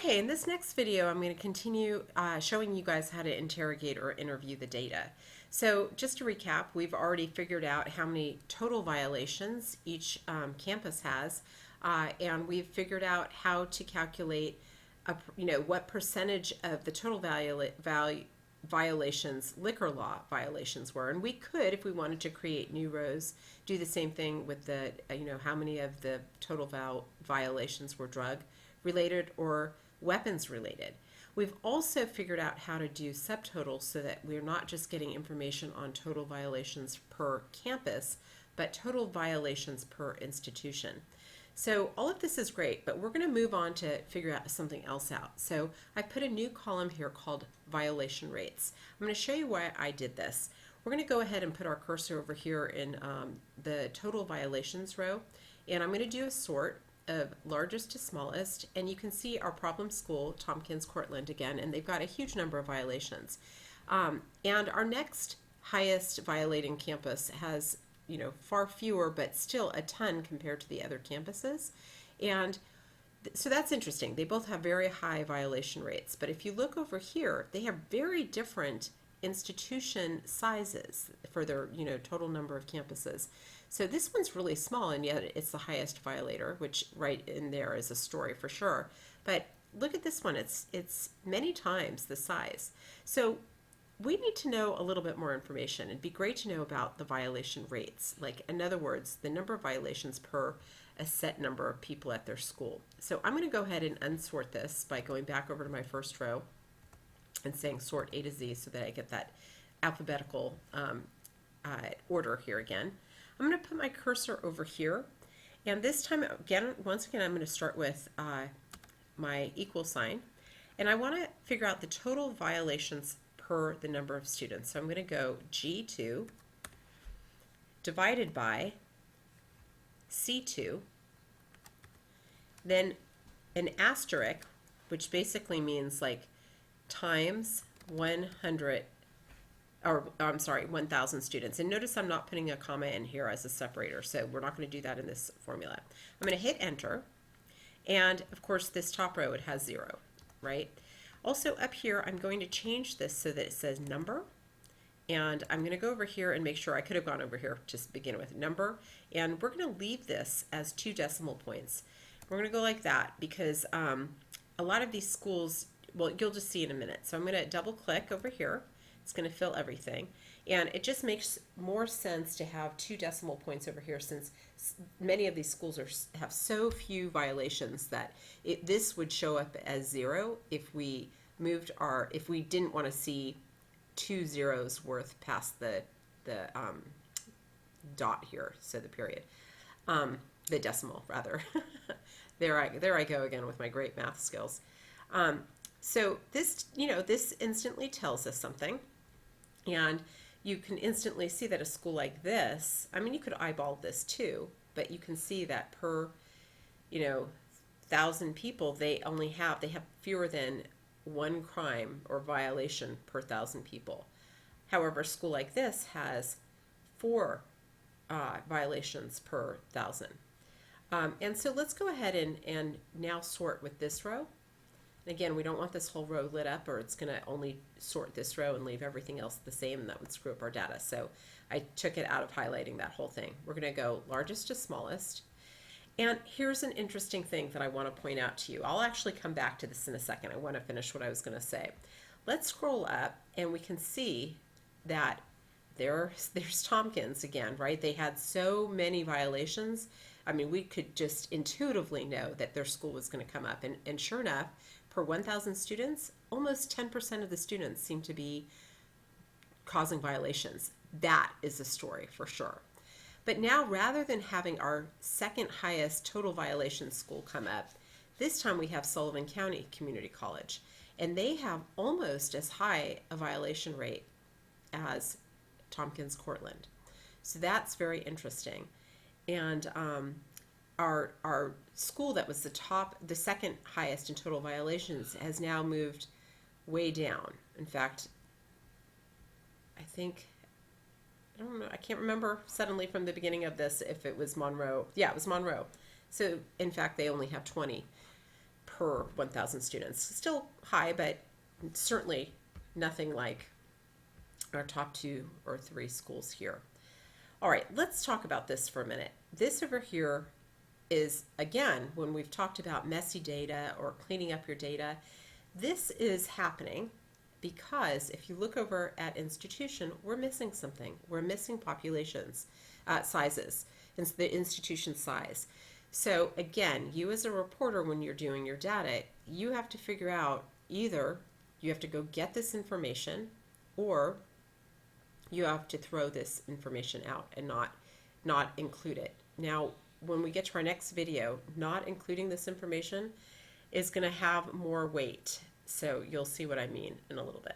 Okay, in this next video, I'm going to continue showing you guys how to interrogate or interview the data. So just to recap, we've already figured out how many total violations each campus has, and we've figured out how to calculate, what percentage of the total violations, liquor law violations were. And we could, if we wanted to create new rows, do the same thing with the, how many of the total violations were drug related or weapons related. We've also figured out how to do subtotals so that we're not just getting information on total violations per campus, but total violations per institution. So all of this is great, but we're going to move on to figure out something else out. So I put a new column here called violation rates. I'm going to show you why I did this. We're going to go ahead and put our cursor over here in the total violations row, and I'm going to do a sort of largest to smallest, and you can see our problem school, Tompkins Cortland again, and they've got a huge number of violations. And our next highest violating campus has far fewer, but still a ton compared to the other campuses. And so that's interesting. They both have very high violation rates, but if you look over here, they have very different institution sizes for their total number of campuses. So this one's really small, and yet it's the highest violator, which right in there is a story for sure. But look at this one, it's many times the size. So we need to know a little bit more information. It'd be great to know about the violation rates, like in other words, the number of violations per a set number of people at their school. So I'm going to go ahead and unsort this by going back over to my first row and saying sort A to Z so that I get that alphabetical order here again. I'm going to put my cursor over here, and this time once again I'm going to start with my equal sign, and I want to figure out the total violations per the number of students. So I'm going to go G2 divided by C2, then an asterisk, which basically means like times 100, or I'm sorry, 1,000 students. And notice I'm not putting a comma in here as a separator, so we're not going to do that in this formula. I'm going to hit enter, and of course this top row, it has 0, right? Also up here, I'm going to change this so that it says number, and I'm going to go over here and make sure, I could have gone over here to begin with, number, and we're going to leave this as 2 decimal points. We're going to go like that because a lot of these schools, well, you'll just see in a minute. So I'm going to double click over here. It's going to fill everything, and it just makes more sense to have 2 decimal points over here since many of these schools have so few violations that this would show up as 0 if we if we didn't want to see 2 zeros worth past the dot here, so the period, the decimal rather. there I go again with my great math skills. So this, this instantly tells us something, and you can instantly see that a school like this, I mean, you could eyeball this too, but you can see that per, 1,000 people, they have fewer than 1 crime or violation per 1,000 people. However, a school like this has 4 violations per 1,000. And so let's go ahead and now sort with this row. Again, we don't want this whole row lit up, or it's going to only sort this row and leave everything else the same, and that would screw up our data. So I took it out of highlighting that whole thing. We're going to go largest to smallest. And here's an interesting thing that I want to point out to you. I'll actually come back to this in a second. I want to finish what I was going to say. Let's scroll up, and we can see that there's Tompkins again, right? They had so many violations. I mean, we could just intuitively know that their school was going to come up. And sure enough, per 1,000 students, almost 10% of the students seem to be causing violations. That is a story for sure. But now, rather than having our second highest total violation school come up, this time we have Sullivan County Community College, and they have almost as high a violation rate as Tompkins Cortland. So that's very interesting. And our school that was the second highest in total violations has now moved way down. In fact, I don't know, I can't remember suddenly from the beginning of this if it was Monroe. Yeah, it was Monroe. So in fact, they only have 20 per 1,000 students. Still high, but certainly nothing like our top 2 or 3 schools here. All right, let's talk about this for a minute. This over here is, again, when we've talked about messy data or cleaning up your data, this is happening because if you look over at institution, we're missing something. We're missing populations, sizes, and the institution size. So again, you as a reporter, when you're doing your data, you have to figure out either you have to go get this information or you have to throw this information out and not include it. Now, when we get to our next video, not including this information is going to have more weight. So you'll see what I mean in a little bit.